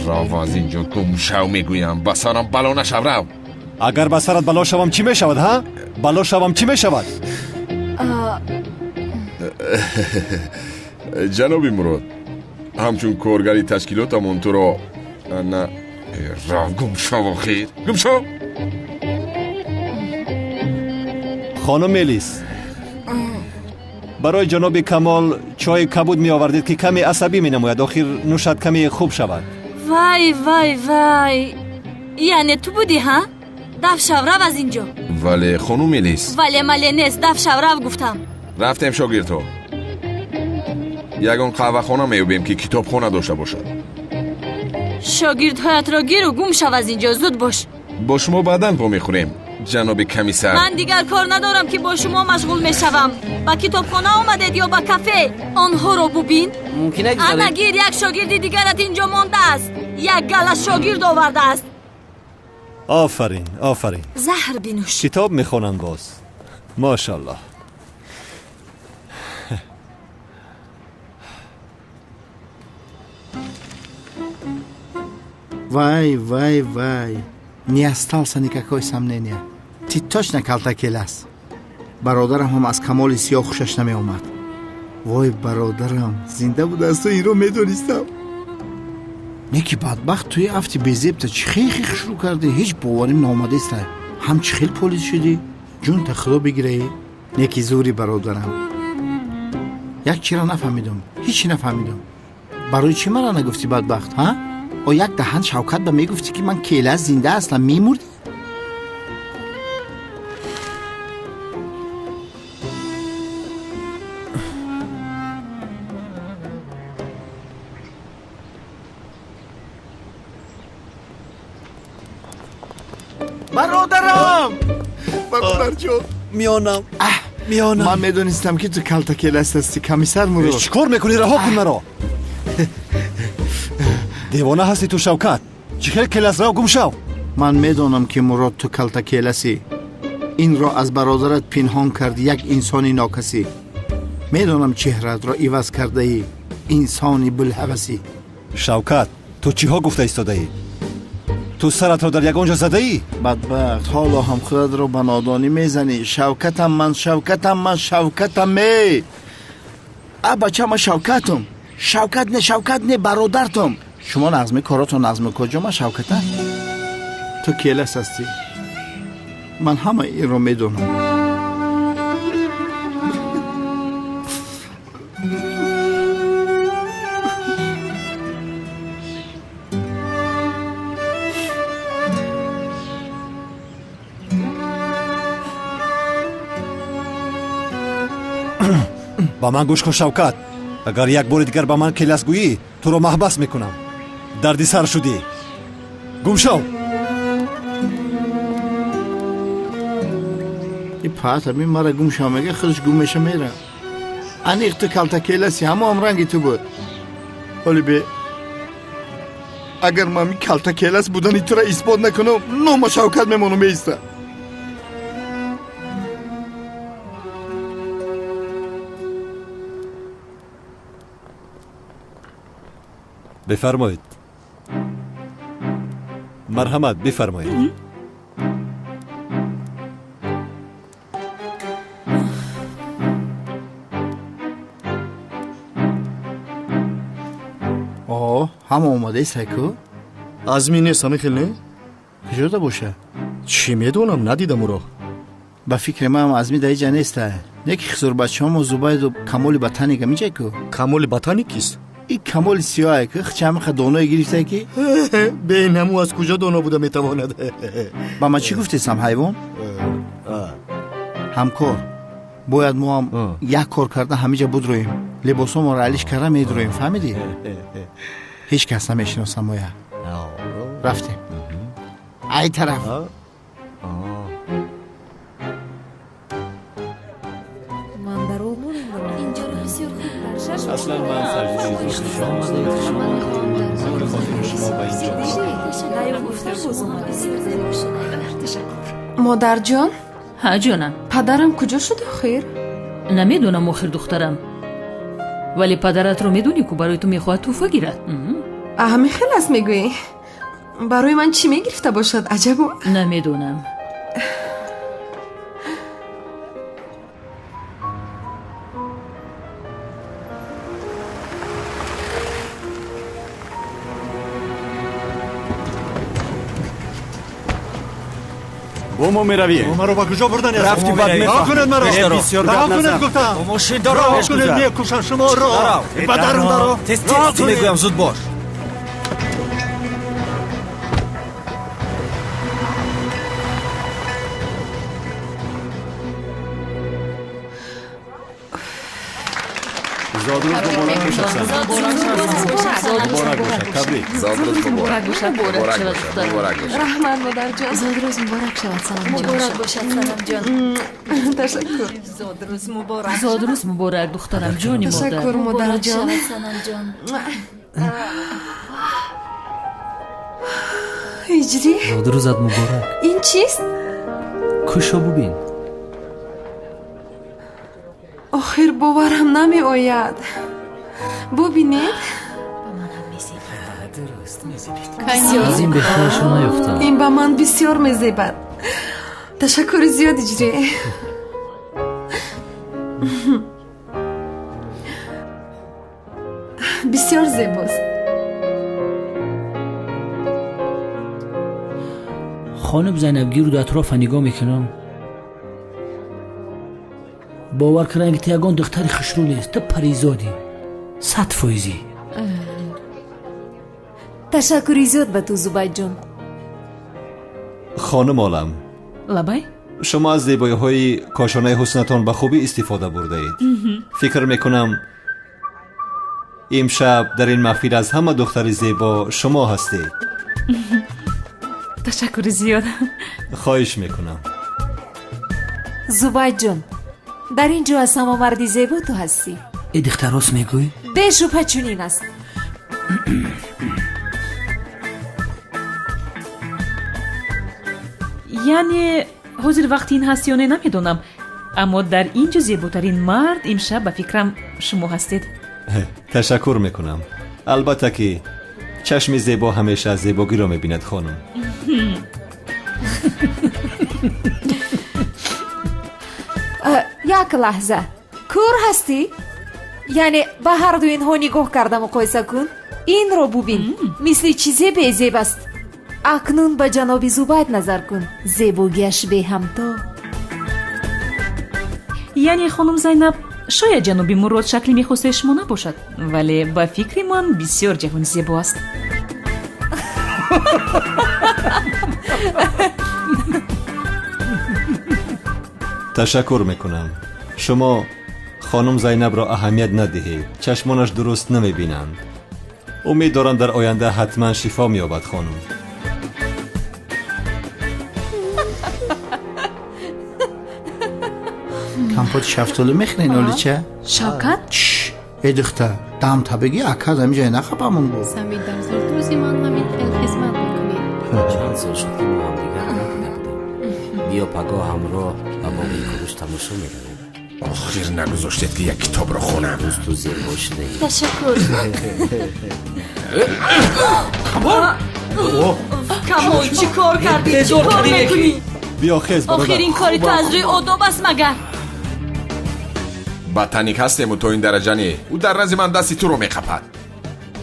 S15: рав аз инҷо гумшав мегӯям, ба сарам бало нашав. рав.
S1: агар ба сарат бало шавам чӣ мешавад? бало шавам чӣ мешавад?
S15: ҷаноби мурод, ҳамчун коргари ташкилотамон туро рав гумшав. охир гумшав.
S1: хонум мелис, барои ҷаноби камол чойи кабуд меовардед ки каме асабӣ менамояд. охир нӯшад каме хуб шавад.
S10: вай вай вай, яъне ту будӣ? дафшав, рав аз инҷо.
S15: вале хонум мелис.
S10: вале мале нест, дафшав, рав гуфтам.
S15: рафтем шогирдҳо. ягон қаҳвахона меёбем ки китобхона дошта бошад.
S10: шогирдҳоятро гиру гум шав аз инҷо. зуд бош.
S15: бо шумо баъдан по мехӯрем, ҷаноби комиссар.
S10: ман дигар кор надорам ки бо шумо машғул мешавам. ба китобхона омадед ё ба кафе? онҳоро бубин. ана гир, як шогирди дигарат инҷо мондааст. як гала шогирд овардааст.
S1: офарин, офарин.
S10: заҳр бинӯш.
S1: китоб мехонанд боз. мошаллоҳ.
S4: Вай, вай, вай. Не остался никакое сомнение. Ты точно калтакелас. Бародарам ҳам аз камоли сиёҳ хушаш намеомад. Вой, бародарам, зинда будасту инро медонистам. неки бадбахт туи афти безебта чӣ хехех шурӯъ кардӣ? ҳеҷ боварим наомадеста. ҳам чӣ хел полис шудӣ? ҷунта худо бигираи. неки зури бародарам. як чиро нафаҳмидам, ҳеҷ нафаҳмидам. барои чӣ мара нагуфтӣ бадбахт? о як даҳан шавкат ба мегуфтӣ ки ман кела зинда ҳастам, мемурдӣ? бародарам! бародарҷон,
S1: миёнам.
S4: ман медонистам ки ту калтакелас ҳастӣ. комиссар мурод,
S1: чӣ кор мекунӣ? раҳо кун маро. девона ҳастӣ ту шавкат? чӣ хел келас? рав гум шав.
S4: ман медонам ки мурод ту калтакеласӣ. инро аз бародарат пинҳон карди як инсони нокасӣ. медонам чеҳраатро иваз кардаӣ, инсони булҳавасӣ.
S1: шавкат, ту чиҳо гуфта истодаӣ? ту саратро дар ягон ҷо задаӣ?
S4: бадбахт, ҳоло ҳам худатро ба нодонӣ мезанӣ. Шавкатам ман, шавкатам ман, шавкатам ме. А бача, ман шавкатам. Шавкат не бародартам. шумо нағзми корото нағзми куҷо, ман шавката? ту келас ҳастӣ. ман ҳама инро медонам.
S1: ба ман гӯш кун шавкат, агар як бори дигар ба ман келас гӯӣ, туро маҳбас мекунам. дарди сар шудӣ. гум шав.
S4: паҳатами мара гум шав мега, худаш гум меша мера. аниқ ту калта келаси, ҳамаам ранги ту буд. ҳоли бе агар ман ми калта келас будани тура исбот накунам, нома шавкат мемонам меиста.
S1: بفرمایید. مرحمت بفرمایید.
S4: ҳама омодаи сайку?
S8: азми нест амихел не?
S4: куҷода боша?
S8: чӣ медонам, надидам уро.
S4: ба фикри ман азми дар иҷа неста. не ки хизурбачаҳомо зубайду камоли ботаника миҷаку?
S8: камоли ботаник кист?
S4: ин камоли сиёҳе ки хичамиқа доное гирифтае ки?
S8: бенаму аз куҷо доно буда метавонад?
S4: ба ман чӣ гуфтесам ҳайвон? ҳамкор, бояд мо ҳам як кор карда ҳамиҷа будроем. либосоморо алиш карда медроем, фаҳмидӣ? ҳеҷ кас намешиносам моя. рафтем. ай тараф.
S1: اصلا من سرجوشی
S12: модар ҷон.
S11: ҳа ҷонам.
S12: падарам куҷо шуд охир?
S11: намедонам охир духтарам, вале падаратро медонӣ ку барои ту мехоҳад тӯҳфа гирад.
S12: аҳамихел аст мегӯӣ? барои ман чӣ мегирифта бошад? аҷабо.
S11: намедонам.
S18: бо мо меравӣ. маро ба куҷо бурдан рафти бад мефаҳмед маро. бисёр гап назан. гуфтам. мошин доро. мешкунед мекушам шуморо. ба дарм доро. тез мегӯям зуд бош.
S1: زادروز مبارک باشد. مبارک باشد. تبریک.
S11: زادروز مبارک باشد. مبارک باشد.
S12: رحمت مادر جان.
S10: زادروز مبارک شود سلام جان. مبارک باشد سلام جان.
S12: تشکر.
S10: زادروز مبارک.
S11: زادروز مبارک دخترم جانی مادر.
S12: تشکر مادر جان.
S10: سلام جان.
S12: هجری.
S3: زادروزت مبارک.
S12: این چیست؟
S3: کشو ببین.
S12: آخر باورم نمی آید. ببینید.
S3: از این بهترشو نیفتم.
S12: این با من بسیار میزیبد. تشکر زیاد اجری. بسیار زیباست.
S2: خانم زینبگیر رو در اطراف نگاه میکنم. باور کردن که تو یگان دختر خشرو نیست. تو پریزادی 100%.
S12: تشکری زیاد به تو زبید جون.
S1: خانم عالم
S11: لبای؟
S1: شما از زیبایی های کاشانه حسنتان به خوبی استفاده برده اید. فکر میکنم امشب در این محفل از همه دختر زیبا شما هستید.
S11: تشکر زیاد.
S1: خواهش میکنم.
S12: زبید جون، در اینجا از همه مردی زیبا تو هستی.
S2: ای دختر راست میگوی؟
S12: به شبه چنین است.
S11: یعنی حضور وقتی این هستی یا نه نمیدونم، اما در اینجا زیباترین مرد امشب به فکرم شما هستید.
S1: تشکر میکنم. البته که چشم زیبا همیشه از زیباگی را میبیند خانم.
S12: як лаҳза кӯр ҳастӣ яъне ба ҳарду инҳо нигоҳ карда муқоиса кун инро бубин мисли чизе безеб аст акнун ба ҷаноби зубайд назар кун зебогиаш беҳамто
S11: яъне хонум зайнаб шояд ҷаноби мурод шакли мехосаи шумо набошад вале ба фикри ман бисёр ҷавони зебо аст.
S1: تشکر میکنم. شما خانم زینب را اهمیت ندهید. چشمانش درست نمیبینند. امید دارم در آینده حتما شفا مییابد خانم.
S4: کمپوت شفتالو میخرین اولی چه؟
S7: شوکت؟
S4: ای دختر دم تا بگی اکاد همی جای نخبامون بود.
S21: سمی در زرتوزی من همین خدمت میکنیم.
S20: چند سال شد که ما هم دیگر نبودیم. بیا پگاه همراه و با این کروش تماشا میرویم.
S19: آخر نگذاشتید که یک کتاب را خونم.
S20: روز تو زیر باشده.
S10: تشکر. کمال چی کار کردی؟ چی کار میکنی؟
S1: بیا خیز برادر.
S10: آخرین کاری تو از روی آداب است مگر؟
S15: با تنیک هستیم و تو این درجه نی. او در نزد من دستی تو رو میخپد.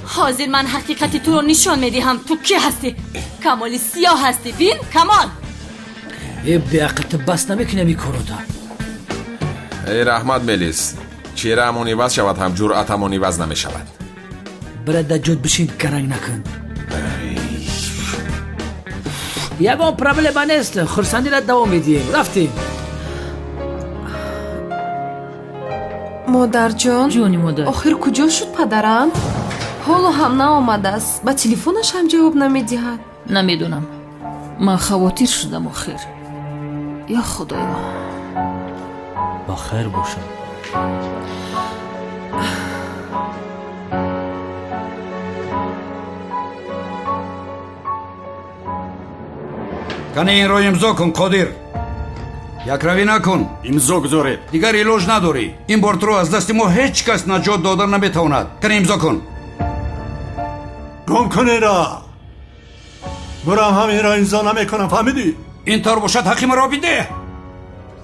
S10: حاضر من حقیقتی تو رو نشان میدهم. تو کی هستی؟ کمال سیاه هستی. بین کمال.
S2: ای بیعقل بس نمیکنه میکرودا.
S15: ای رحمت ملیس چهره همون ایواز شود هم جرأت همون ایواز نمی شود.
S2: برد جد بشین کرنگ نکن. یگان پرابلم نیست. خرسندی را دوام میدیم. رفتیم.
S12: модар ҷон
S11: ҷони модар
S12: охир куҷо шуд падарам ҳоло ҳам наомадааст ба телефонаш ҳам ҷавоб намедиҳад
S11: намедонам ман хавотир шудам охир я худоё
S2: ба хайр бошад
S22: кане инро имзо кун қодир якравӣ накун
S18: имзо гузоред
S22: дигар илоҷ надорӣ ин бор туро аз дасти мо ҳеҷ кас наҷот дода наметавонад кане имзо кун
S18: гум кунеда бурам ҳаминро имзо намекунам фаҳмидӣ
S22: ин тор бошад ҳаққи маро бидеҳ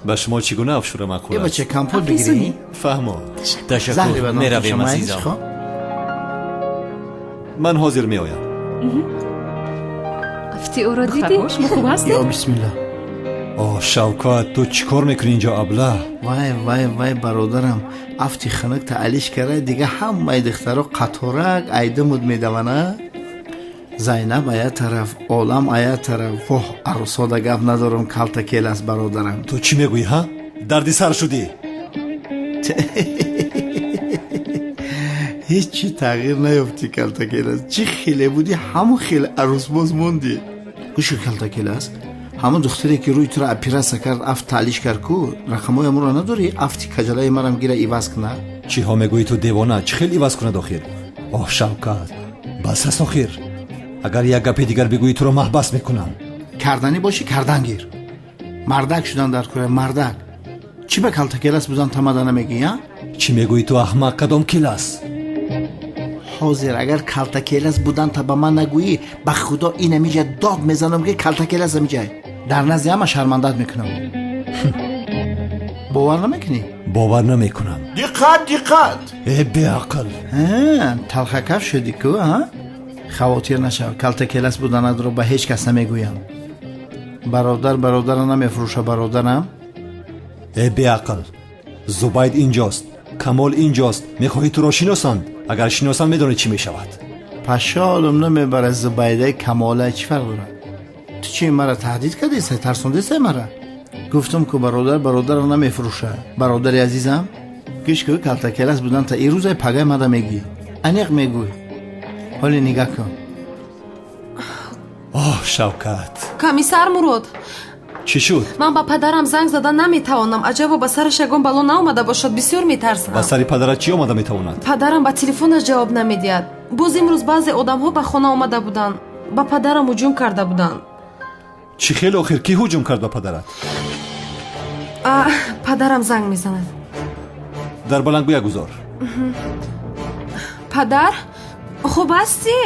S1: به شما چگونه افشور مقول
S4: یه بچه کمپوت بگیری؟
S1: فهمو
S4: تشکر میرویم عزیزم
S1: من حاضر می آیم
S12: افتی او را دیدی؟
S4: یا بسم الله
S1: آه شوکت تو چیکار میکنی اینجا ابله
S4: وای وای وای برادرم افتی خنک تا علیش کرده دیگه همه دخترها قطورک ایدمود میدونه زینب آیا طرف عالم آیا طرف واه عروساده گپ ندارم کلتا کیل است برادرم
S1: تو چی میگویی ها دردی سر شدی
S4: هیچ چی تغییر نیافتی کلتا کیل است چی خیلی بودی همون خیلی عروس باز موندی گوشو کلتا کیل است همون دختری که روی تو را اپیراسه کرد افت تعلیش کرد کو رقمای امور را نداری افتی کجلای مرم گیره ایواز کنه
S1: چی ها میگویی تو دیوانه چی خیلی ایواز کنه داخل آه شوکت بس است آخر اگر یک گپ دیگر بگویی تو رو محبس میکنم
S4: کردنی باشی کردن گیر مردک شدن در کوره مردک چی به کلتا کلاس بودن تمدنه میگی ها
S1: چی میگویی تو احمق کدام کلاس
S4: حاضر اگر کلتا کلاس بودن تا به من نگویی به خدا این میجه داد میزنم که کلتا کلاس میجه در نزد همه شرمندت میکنم باور نمیکنی
S1: باور نمیکنم
S4: دقت
S1: ای بیعقل
S4: تلخکف شدی که ها خواطر نشو کلتا کلاس بودن رو به هیچ کس نمیگویم برادر نمیفروشه برادرم
S1: ای بیعقل زبید اینجاست کمال اینجاست میخواهی تو را شناسند اگر شناسند میدونی چی میشود
S4: پشالم نمیبره زبیده کماله چی فرق داره تو چی مرا تهدید کردی ترسونده سه مرا گفتم که برادر نمیفروشه برادر عزیزم گیش که کلتا کلاس بودن تا این روز پگه مده میگی انیق میگوی حالی نگاه کن
S1: آه شوکت
S12: комиссар мурод
S1: چی شد
S12: ман ба падарам занг зада наметавонам аҷабо ба сараш ягон бало наомада бошад бисёр метарсам
S1: ба сари падарат чӣ омада метавонад
S12: падарам ба телефонаш ҷавоб намедиҳад боз имрӯз баъзе одамҳо ба хона омада буданд ба падарам ҳуҷум карда буданд
S1: чӣ хел охир кӣ ҳуҷум кард ба падарат
S12: падарам занг мезанад
S1: дар баландгӯя гузор
S12: падар хуб ҳастӣ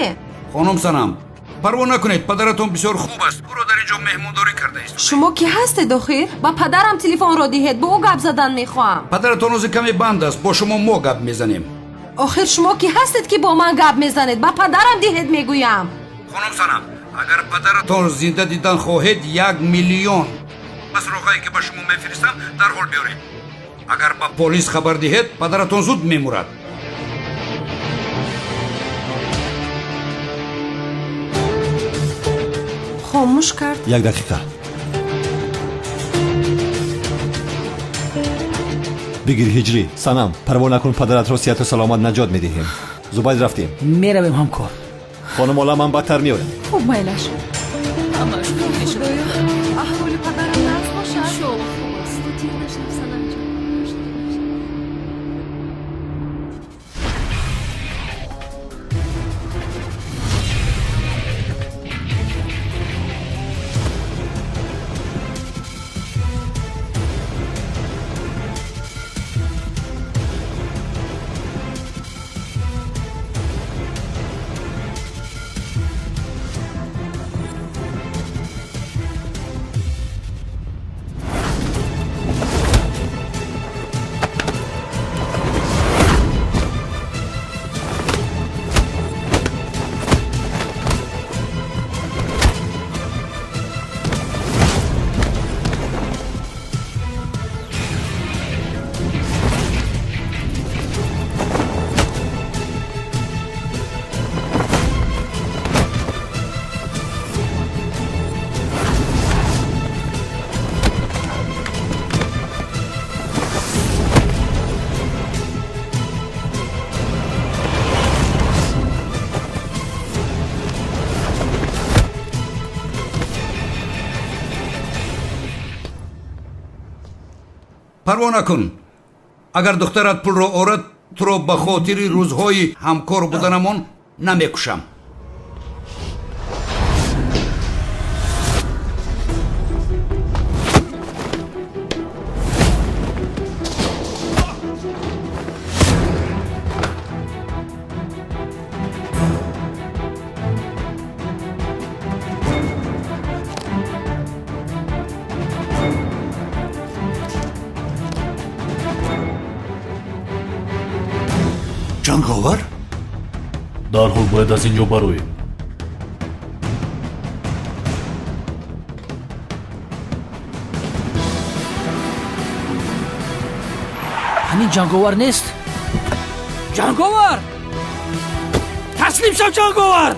S22: خانم سنم پروا نکنید، پدرتون بسیار خوب است. او را در اینجا مهمونداری کرده است.
S12: شما کی هستید آخر؟ با پدرم تلفن را دهید، با او گپ زدن میخواهم.
S22: پدرتون روز کمی بند است، با شما ما گپ میزنیم.
S12: آخر شما کی هستید که با من گپ میزنید؟ با پدرم دهید میگویم.
S22: خانم سنم اگر پدرتون زنده دیدن خواهید 1 میلیون بس روغایی که به شما میفرستم در حال بیارید. اگر با پلیس خبر دهید پدرتون زود میمورد.
S12: خاموش کرد.
S1: 1 دقیقه. بگیر هجری. سنم پروا نکن، پدرت را صحت و سلامت نجات میدهیم. زباید رفتیم.
S2: میرویم همکار.
S1: خانم حالا من بدتر میارم.
S12: خوب مایلش.
S10: همش خوب میشه.
S12: احوال پدرم نرس باشد.
S10: شو خوب است. تو تیر نشم سنم جان.
S22: پروا نکن. اگر دخترت پول را آورد تو را به خاطر روزهای همکار بودنمان نمیکشم.
S5: جنگاور؟
S3: در حال باید از اینجا برویم.
S2: همین جنگاور نیست؟ جنگاور! تسلیم شو جنگاور!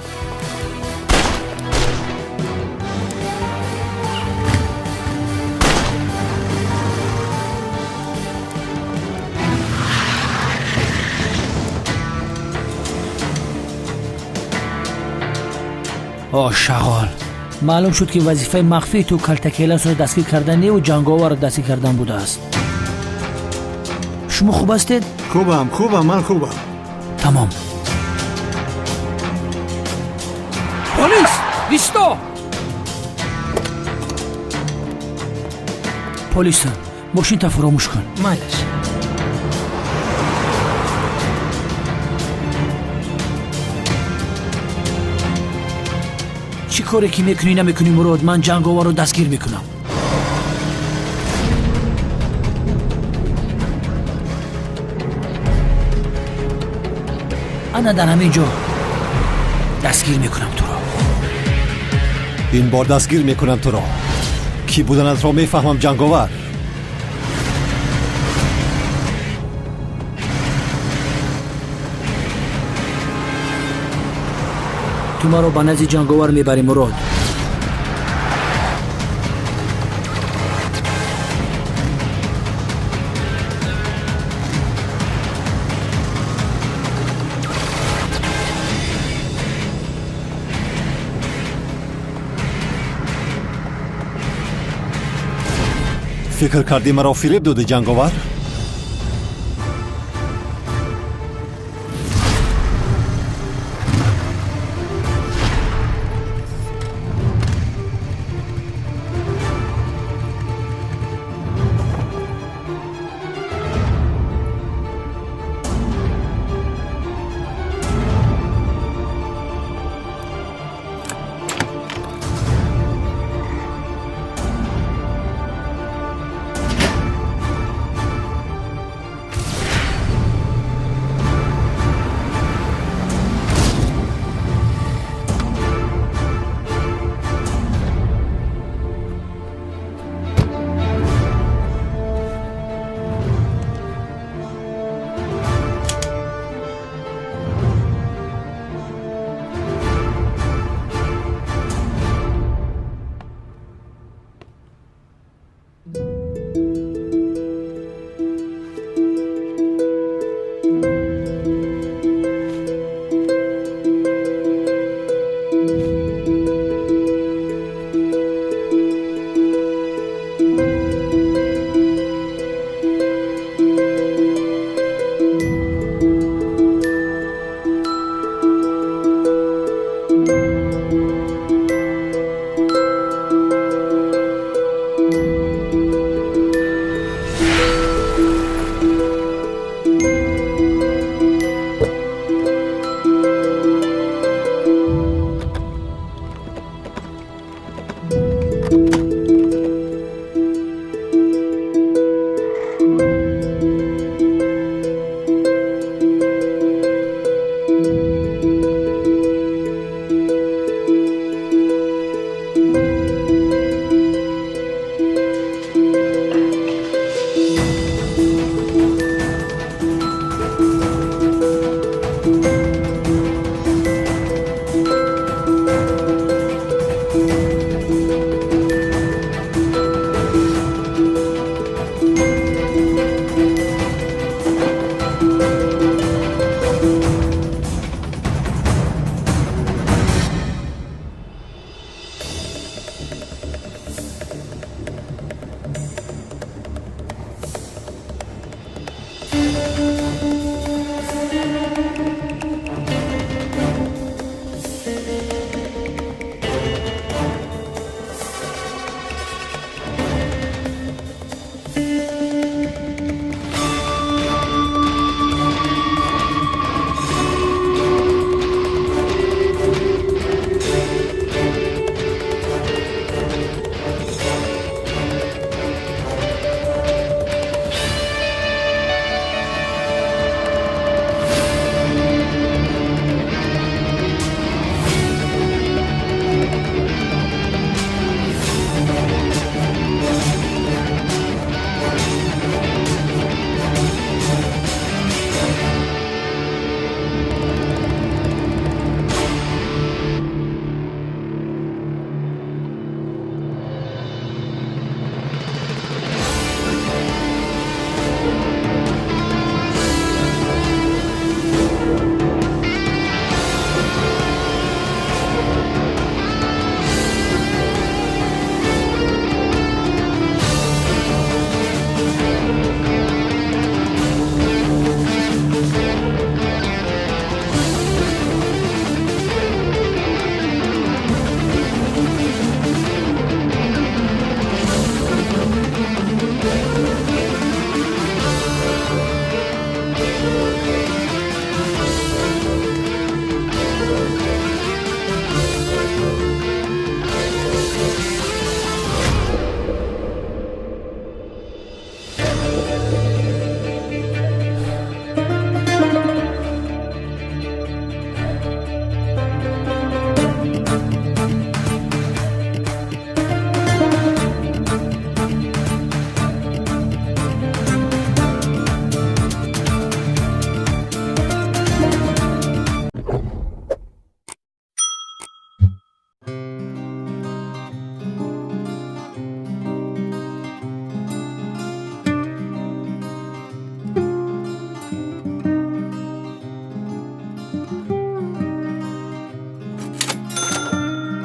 S2: شغال معلوم شد که وظیفه مخفی تو کلتکیلس رو دستگیر کردن و جنگاور رو دستگیر کردن بوده است. شما خوب هستید؟
S5: خوبم من خوبم.
S2: تمام. پلیس ایستا! پلیس ماشین تا فراموش کن.
S9: مالش.
S2: چی کاری که میکنی نمیکنی مراد، من جنگاور رو دستگیر میکنم. انا در همین جا دستگیر میکنم تو را.
S1: این بار دستگیر میکنم تو را. کی بودنت را میفهمم جنگاور.
S2: تو ما رو به نزد جنگاور میبری مراد.
S1: فکر کردی مرا فریب دادی جنگاور؟